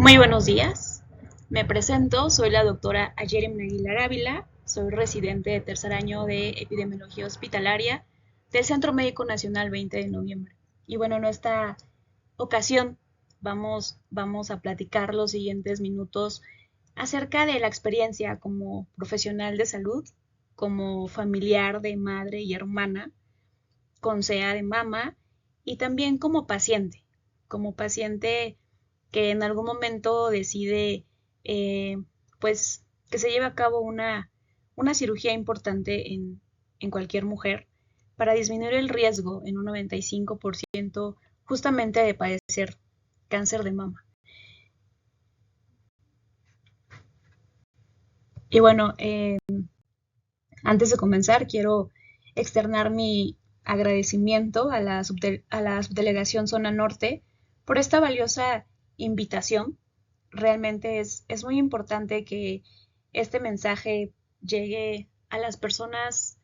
Muy buenos días. Me presento, soy la doctora Ayerem Aguilar Ávila, soy residente de tercer año de Epidemiología Hospitalaria del Centro Médico Nacional 20 de noviembre. Y bueno, en esta ocasión vamos a platicar los siguientes minutos acerca de la experiencia como profesional de salud, como familiar de madre y hermana, con SEA de mama y también como paciente que en algún momento decide eh, pues que se lleve a cabo una cirugía importante en cualquier mujer para disminuir el riesgo en un 95% justamente de padecer cáncer de mama. Y bueno, antes de comenzar quiero externar mi agradecimiento a a la subdelegación Zona Norte por esta valiosa invitación. Realmente es muy importante que este mensaje llegue a las personas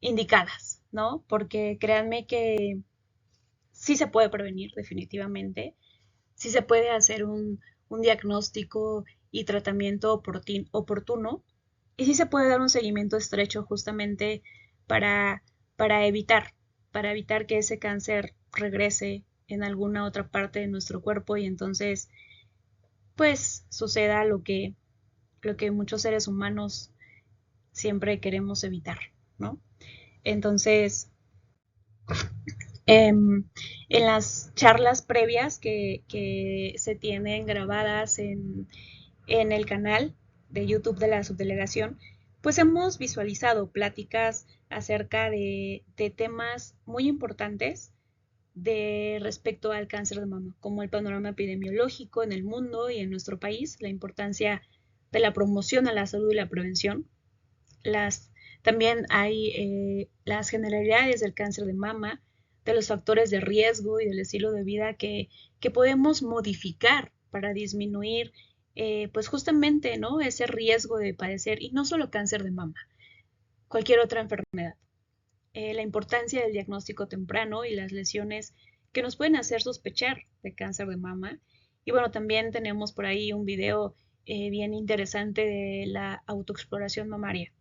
indicadas, ¿no? Porque créanme que sí se puede prevenir definitivamente, sí se puede hacer un diagnóstico y tratamiento oportuno y sí se puede dar un seguimiento estrecho justamente para, para evitar, para evitar que ese cáncer regrese en alguna otra parte de nuestro cuerpo y entonces pues suceda lo que muchos seres humanos siempre queremos evitar, ¿no? Entonces, en las charlas previas que se tienen grabadas en el canal de YouTube de la subdelegación, pues hemos visualizado pláticas acerca de temas muy importantes de respecto al cáncer de mama, como el panorama epidemiológico en el mundo y en nuestro país, la importancia de la promoción a la salud y la prevención. Las, También hay las generalidades del cáncer de mama, de los factores de riesgo y del estilo de vida que podemos modificar para disminuir pues justamente ¿no? ese riesgo de padecer, y no solo cáncer de mama, cualquier otra enfermedad. La importancia del diagnóstico temprano y las lesiones que nos pueden hacer sospechar de cáncer de mama. Y bueno, también tenemos por ahí un video bien interesante de la autoexploración mamaria,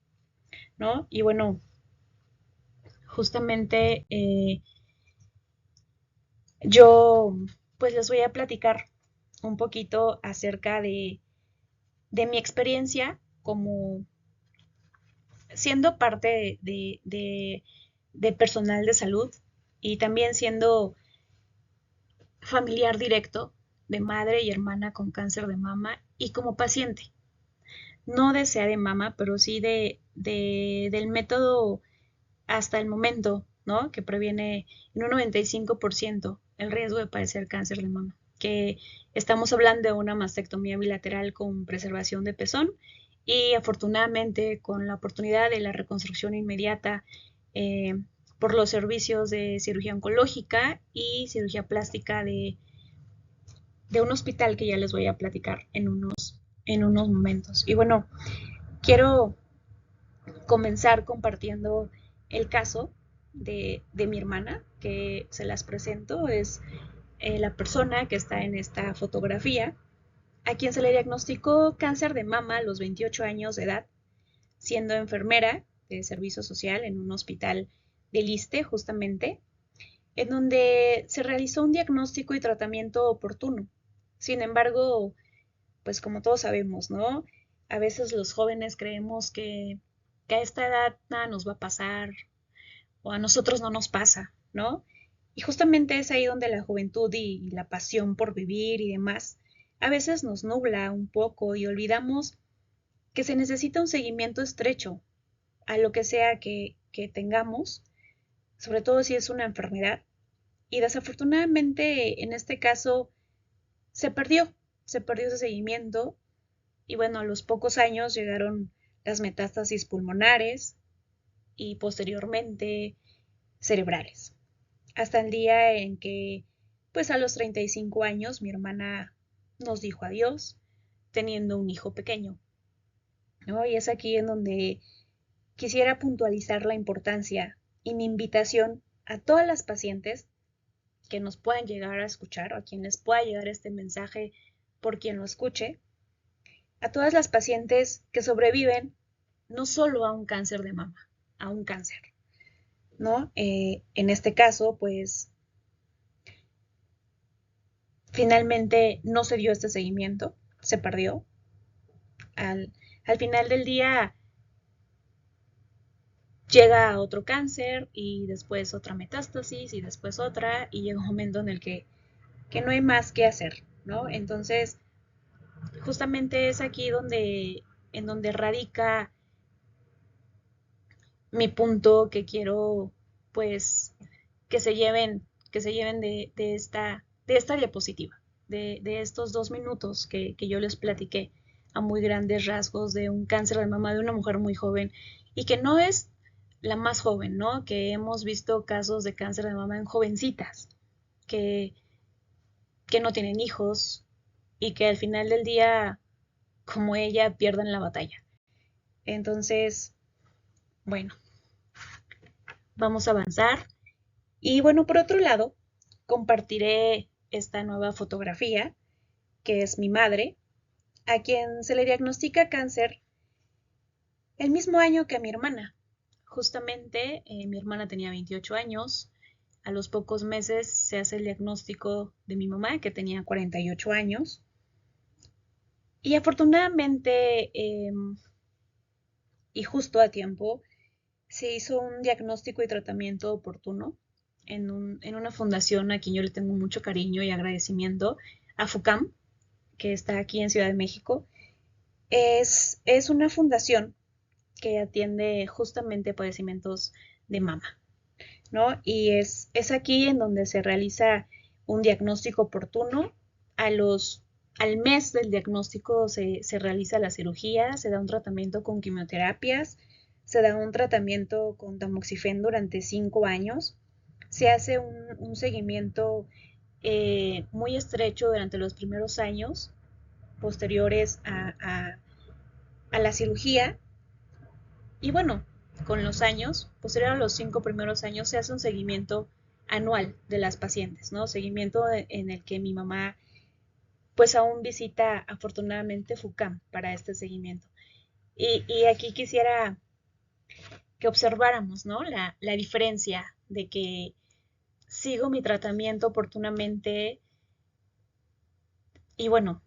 ¿no? Y bueno, justamente yo pues les voy a platicar un poquito acerca de mi experiencia como siendo parte de personal de salud y también siendo familiar directo de madre y hermana con cáncer de mama y como paciente. No de SEA de mama, pero sí del método hasta el momento, ¿no? Que previene en un 95% el riesgo de padecer cáncer de mama. Que estamos hablando de una mastectomía bilateral con preservación de pezón y afortunadamente con la oportunidad de la reconstrucción inmediata eh, por los servicios de cirugía oncológica y cirugía plástica de un hospital que ya les voy a platicar en unos momentos. Y bueno, quiero comenzar compartiendo el caso de mi hermana, que se las presento, es la persona que está en esta fotografía, a quien se le diagnosticó cáncer de mama a los 28 años de edad, siendo enfermera de servicio social en un hospital del ISSSTE, justamente, en donde se realizó un diagnóstico y tratamiento oportuno. Sin embargo, pues como todos sabemos, ¿no? A veces los jóvenes creemos que a esta edad nada nos va a pasar o a nosotros no nos pasa, ¿no? Y justamente es ahí donde la juventud y la pasión por vivir y demás a veces nos nubla un poco y olvidamos que se necesita un seguimiento estrecho a lo que sea que tengamos, sobre todo si es una enfermedad. Y desafortunadamente en este caso se perdió, se perdió ese seguimiento y bueno, a los pocos años llegaron las metástasis pulmonares y posteriormente cerebrales. Hasta el día en que, pues a los 35 años, mi hermana nos dijo adiós, teniendo un hijo pequeño, ¿no? Y es aquí en donde quisiera puntualizar la importancia y mi invitación a todas las pacientes que nos puedan llegar a escuchar, a quienes pueda llegar este mensaje por quien lo escuche, a todas las pacientes que sobreviven no solo a un cáncer de mama, a un cáncer, ¿no? En este caso, pues finalmente no se dio este seguimiento, se perdió. Al final del día llega otro cáncer y después otra metástasis y después otra y llega un momento en el que no hay más que hacer, ¿no? Entonces, justamente es aquí en donde radica mi punto que quiero, pues, que se lleven de esta diapositiva, de estos 2 minutos que yo les platiqué a muy grandes rasgos de un cáncer de mama de una mujer muy joven y que no es la más joven, ¿no? Que hemos visto casos de cáncer de mama en jovencitas que, que no tienen hijos y que al final del día, como ella, pierden la batalla. Entonces, bueno, vamos a avanzar. Y bueno, por otro lado, compartiré esta nueva fotografía, que es mi madre, a quien se le diagnostica cáncer el mismo año que a mi hermana. Justamente mi hermana tenía 28 años, a los pocos meses se hace el diagnóstico de mi mamá, que tenía 48 años, y afortunadamente y justo a tiempo se hizo un diagnóstico y tratamiento oportuno en una fundación a quien yo le tengo mucho cariño y agradecimiento, a FUCAM, que está aquí en Ciudad de México. Es una fundación que atiende justamente padecimientos de mama, ¿no? Y es aquí en donde se realiza un diagnóstico oportuno. A los, al mes del diagnóstico se realiza la cirugía, se da un tratamiento con quimioterapias, se da un tratamiento con tamoxifen durante 5 años, se hace un seguimiento muy estrecho durante los primeros años posteriores a la cirugía y bueno, con los años, posterior a los 5 primeros años, se hace un seguimiento anual de las pacientes, ¿no? Seguimiento en el que mi mamá pues aún visita afortunadamente FUCAM para este seguimiento. Y aquí quisiera que observáramos, ¿no? La diferencia de que sigo mi tratamiento oportunamente y bueno,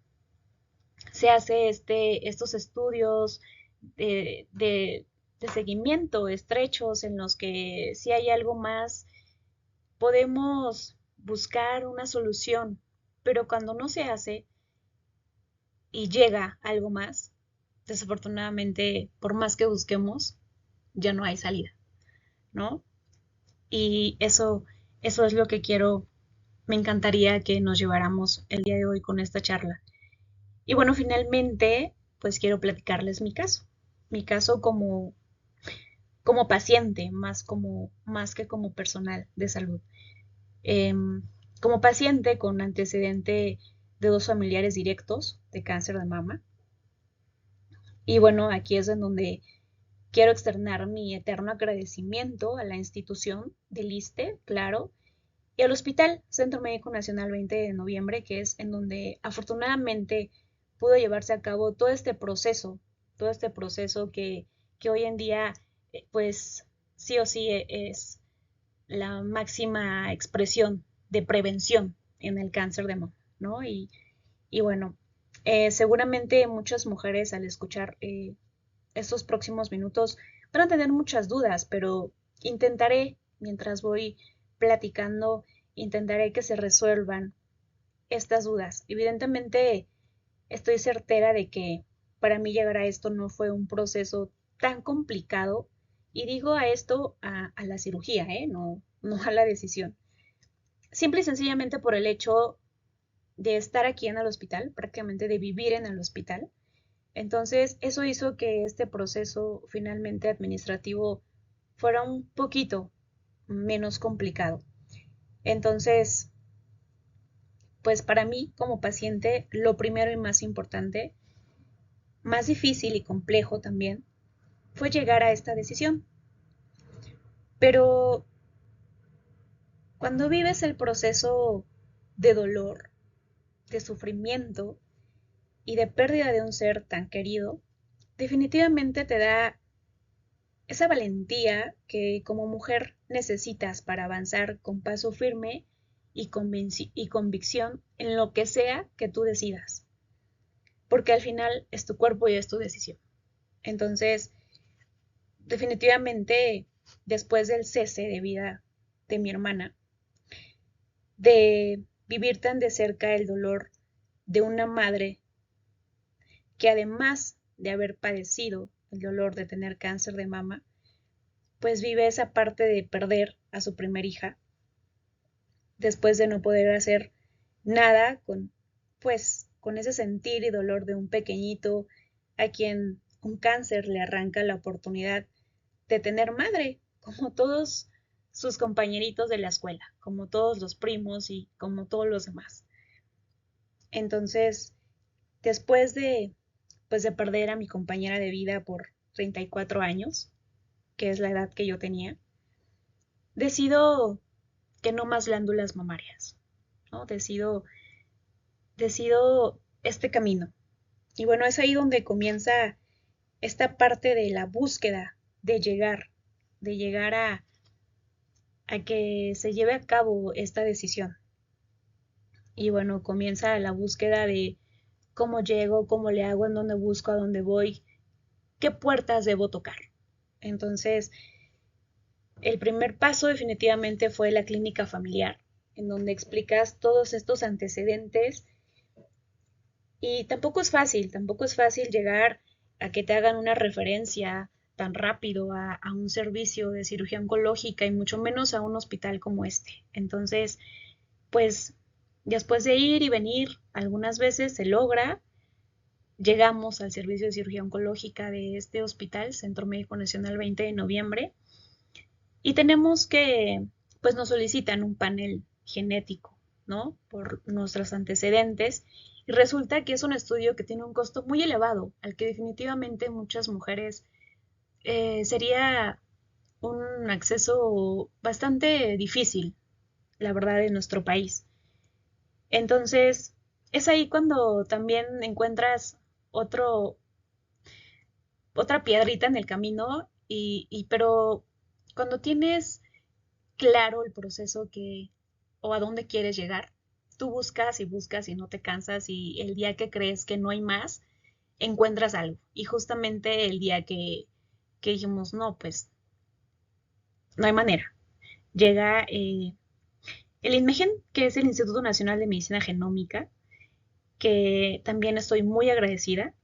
se hace estos estudios de seguimiento estrechos en los que si hay algo más podemos buscar una solución, pero cuando no se hace y llega algo más, desafortunadamente, por más que busquemos, ya no hay salida, ¿no? Y eso es lo que quiero, me encantaría que nos lleváramos el día de hoy con esta charla. Y bueno, finalmente, pues quiero platicarles mi caso como paciente, más que como personal de salud. Em, Como paciente con antecedente de 2 familiares directos de cáncer de mama. Y bueno, aquí es en donde quiero externar mi eterno agradecimiento a la institución del ISSSTE, claro, y al Hospital Centro Médico Nacional 20 de Noviembre, que es en donde afortunadamente pudo llevarse a cabo todo este proceso que hoy en día, pues sí o sí es la máxima expresión de prevención en el cáncer de mama, ¿no? Y bueno, seguramente muchas mujeres al escuchar estos próximos minutos van a tener muchas dudas, pero intentaré, mientras voy platicando, intentaré que se resuelvan estas dudas. Evidentemente, estoy certera de que para mí llegar a esto no fue un proceso tan complicado. Y digo a esto a la cirugía, no a la decisión. Simple y sencillamente por el hecho de estar aquí en el hospital, prácticamente de vivir en el hospital. Entonces, eso hizo que este proceso finalmente administrativo fuera un poquito menos complicado. Entonces, pues para mí como paciente, lo primero y más importante, más difícil y complejo también, fue llegar a esta decisión. Pero cuando vives el proceso de dolor, de sufrimiento, y de pérdida de un ser tan querido, definitivamente te da esa valentía que como mujer necesitas para avanzar con paso firme y convicción en lo que sea que tú decidas, porque al final es tu cuerpo y es tu decisión. Entonces, definitivamente, después del cese de vida de mi hermana, de vivir tan de cerca el dolor de una madre que además de haber padecido el dolor de tener cáncer de mama, pues vive esa parte de perder a su primer hija, después de no poder hacer nada con, pues, con ese sentir y dolor de un pequeñito a quien un cáncer le arranca la oportunidad de tener madre, como todos sus compañeritos de la escuela, como todos los primos y como todos los demás. Entonces, después de perder a mi compañera de vida por 34 años, que es la edad que yo tenía, decido que no más glándulas mamarias, ¿no? Decido este camino. Y bueno, es ahí donde comienza esta parte de la búsqueda de llegar a que se lleve a cabo esta decisión. Y bueno, comienza la búsqueda de cómo llego, cómo le hago, en dónde busco, a dónde voy, qué puertas debo tocar. Entonces, el primer paso definitivamente fue la clínica familiar, en donde explicas todos estos antecedentes y tampoco es fácil llegar a que te hagan una referencia tan rápido a un servicio de cirugía oncológica y mucho menos a un hospital como este. Entonces, pues después de ir y venir, algunas veces se logra, llegamos al servicio de cirugía oncológica de este hospital, Centro Médico Nacional 20 de noviembre, y tenemos que, pues nos solicitan un panel genético, ¿no? Por nuestros antecedentes. Y resulta que es un estudio que tiene un costo muy elevado, al que definitivamente muchas mujeres sería un acceso bastante difícil, la verdad, en nuestro país. Entonces, es ahí cuando también encuentras otro, otra piedrita en el camino, pero cuando tienes claro el proceso que o a dónde quieres llegar, tú buscas y buscas y no te cansas y el día que crees que no hay más, encuentras algo. Y justamente el día que dijimos, no, pues no hay manera. Llega el INMEGEN, que es el Instituto Nacional de Medicina Genómica, que también estoy muy agradecida.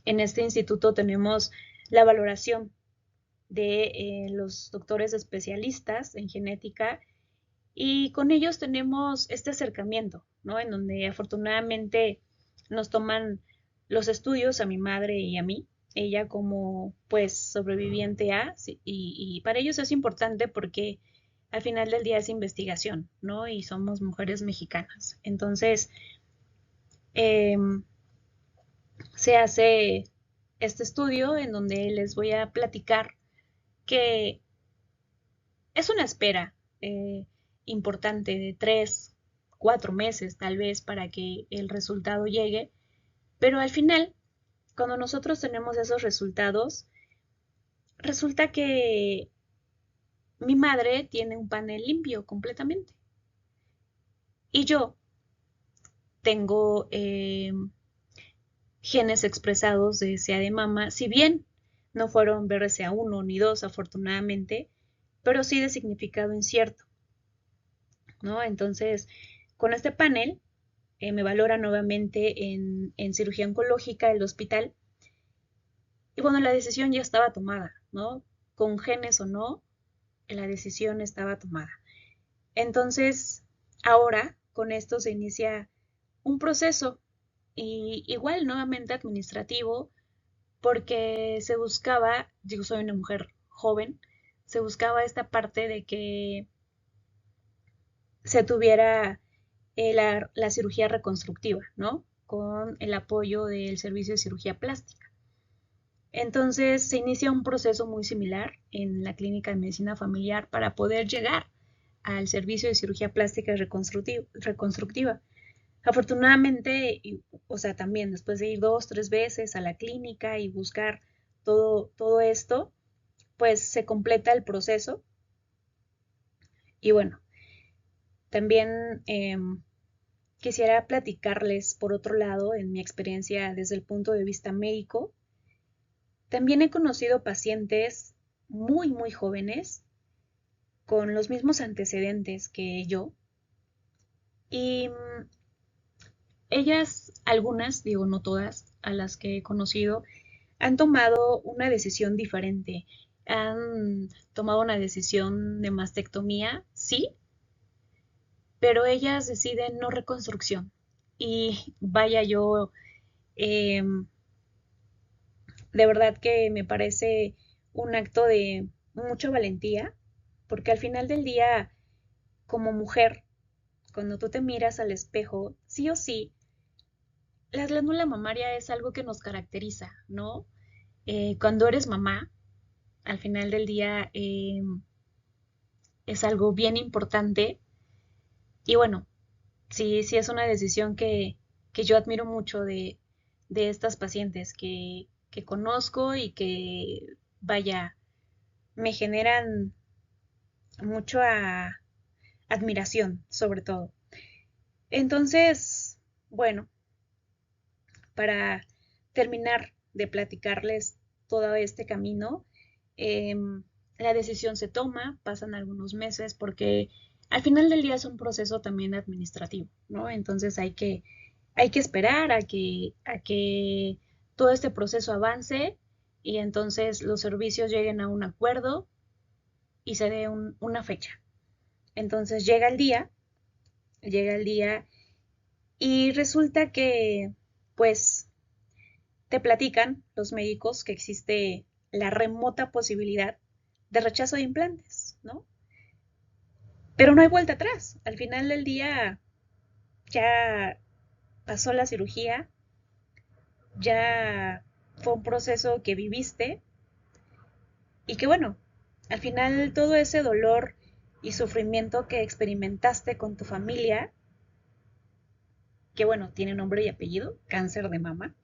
En este instituto tenemos la valoración de los doctores especialistas en genética y con ellos tenemos este acercamiento, ¿no? En donde afortunadamente nos toman los estudios a mi madre y a mí, ella como pues sobreviviente a, sí, y para ellos es importante porque al final del día es investigación, ¿no? Y somos mujeres mexicanas. Entonces, eh, se hace este estudio en donde les voy a platicar que es una espera importante de 3, 4 meses tal vez para que el resultado llegue, pero al final, cuando nosotros tenemos esos resultados, resulta que mi madre tiene un panel limpio completamente y yo tengo genes expresados de CA de mama, si bien no fueron BRCA1 ni 2 afortunadamente, pero sí de significado incierto, ¿no? Entonces, con este panel me valora nuevamente en cirugía oncológica del hospital. Y bueno, la decisión ya estaba tomada, ¿no? Con genes o no, la decisión estaba tomada. Entonces, ahora con esto se inicia un proceso y igual nuevamente administrativo porque se buscaba, yo soy una mujer joven, se buscaba esta parte de que se tuviera la cirugía reconstructiva, ¿no? Con el apoyo del servicio de cirugía plástica. Entonces se inicia un proceso muy similar en la clínica de medicina familiar para poder llegar al servicio de cirugía plástica reconstructiva. Afortunadamente, o sea, también después de ir 2, 3 veces a la clínica y buscar todo esto, pues se completa el proceso. Y bueno, también quisiera platicarles, por otro lado, en mi experiencia desde el punto de vista médico. También he conocido pacientes muy, muy jóvenes con los mismos antecedentes que yo. Y ellas, algunas, digo no todas, a las que he conocido, han tomado una decisión diferente. Han tomado una decisión de mastectomía, sí, pero ellas deciden no reconstrucción. Y vaya, yo de verdad que me parece un acto de mucha valentía, porque al final del día, como mujer, cuando tú te miras al espejo, sí o sí, la glándula mamaria es algo que nos caracteriza, ¿no? Cuando eres mamá, al final del día es algo bien importante y bueno, sí, sí es una decisión que yo admiro mucho de estas pacientes que conozco y que, vaya, me generan mucha admiración, sobre todo. Entonces, bueno, para terminar de platicarles todo este camino, la decisión se toma, pasan algunos meses porque al final del día es un proceso también administrativo, ¿no? Entonces hay que esperar a que todo este proceso avance y entonces los servicios lleguen a un acuerdo y se dé una fecha. Entonces llega el día y resulta que, pues, te platican los médicos que existe la remota posibilidad de rechazo de implantes, ¿no? Pero no hay vuelta atrás. Al final del día ya pasó la cirugía, ya fue un proceso que viviste y que bueno, al final todo ese dolor y sufrimiento que experimentaste con tu familia, que bueno, tiene nombre y apellido, cáncer de mama,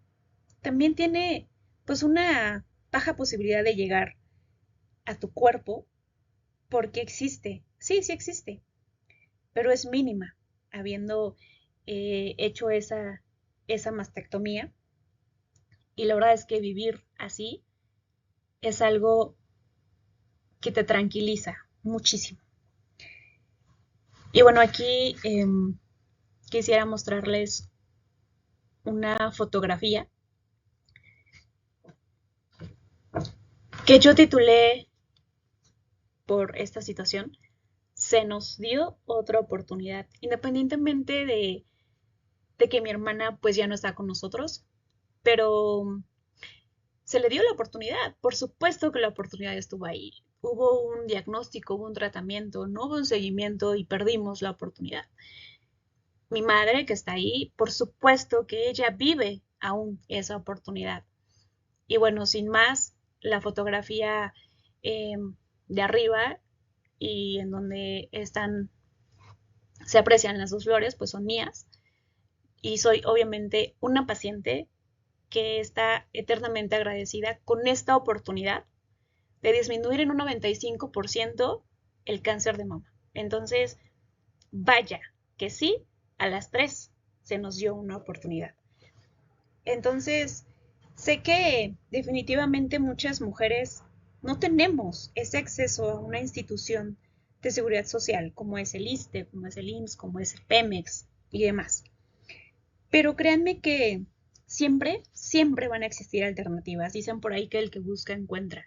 también tiene pues una baja posibilidad de llegar a tu cuerpo porque existe, sí, sí existe, pero es mínima, habiendo hecho esa mastectomía. Y la verdad es que vivir así es algo que te tranquiliza muchísimo. Y bueno, aquí quisiera mostrarles una fotografía que yo titulé por esta situación, se nos dio otra oportunidad, independientemente de que mi hermana pues ya no está con nosotros, pero se le dio la oportunidad. Por supuesto que la oportunidad estuvo ahí. Hubo un diagnóstico, hubo un tratamiento, no hubo un seguimiento y perdimos la oportunidad. Mi madre, que está ahí, por supuesto que ella vive aún esa oportunidad. Y bueno, sin más, la fotografía eh, de arriba y en donde se aprecian las dos flores, pues son mías. Y soy obviamente una paciente que está eternamente agradecida con esta oportunidad de disminuir en un 95% el cáncer de mama. Entonces, vaya, que sí, a las 3 se nos dio una oportunidad. Entonces, sé que definitivamente muchas mujeres no tenemos ese acceso a una institución de seguridad social como es el ISSSTE, como es el IMSS, como es el PEMEX y demás. Pero créanme que siempre, siempre van a existir alternativas. Dicen por ahí que el que busca encuentra.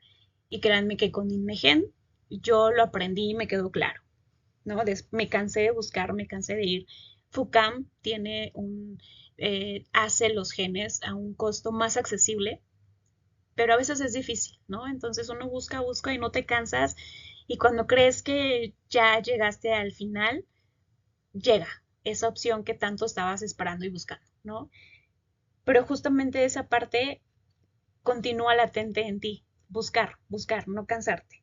Y créanme que con Inmegen yo lo aprendí y me quedó claro, ¿no? Me cansé de buscar, me cansé de ir. FUCAM hace los genes a un costo más accesible, pero a veces es difícil, ¿no? Entonces uno busca, busca y no te cansas y cuando crees que ya llegaste al final, llega esa opción que tanto estabas esperando y buscando, ¿no? Pero justamente esa parte continúa latente en ti, buscar, buscar, no cansarte.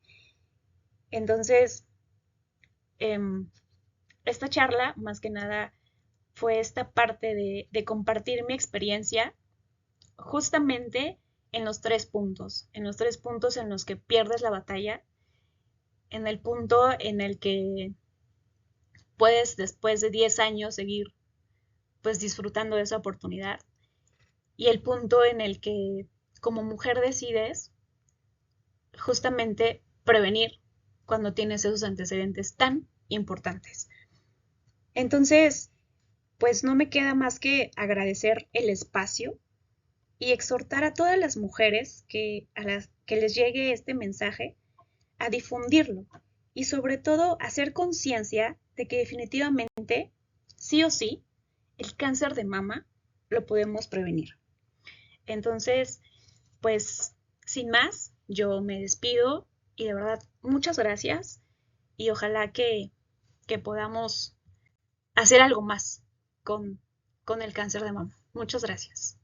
Entonces, esta charla, más que nada, fue esta parte de compartir mi experiencia justamente en los tres puntos en los que pierdes la batalla, en el punto en el que puedes después de 10 años seguir pues disfrutando de esa oportunidad y el punto en el que como mujer decides justamente prevenir cuando tienes esos antecedentes tan importantes. Entonces, pues no me queda más que agradecer el espacio y exhortar a todas las mujeres a las que les llegue este mensaje a difundirlo y sobre todo hacer conciencia de que definitivamente, sí o sí, el cáncer de mama lo podemos prevenir. Entonces, pues sin más, yo me despido y de verdad muchas gracias y ojalá que podamos hacer algo más con, con el cáncer de mama. Muchas gracias.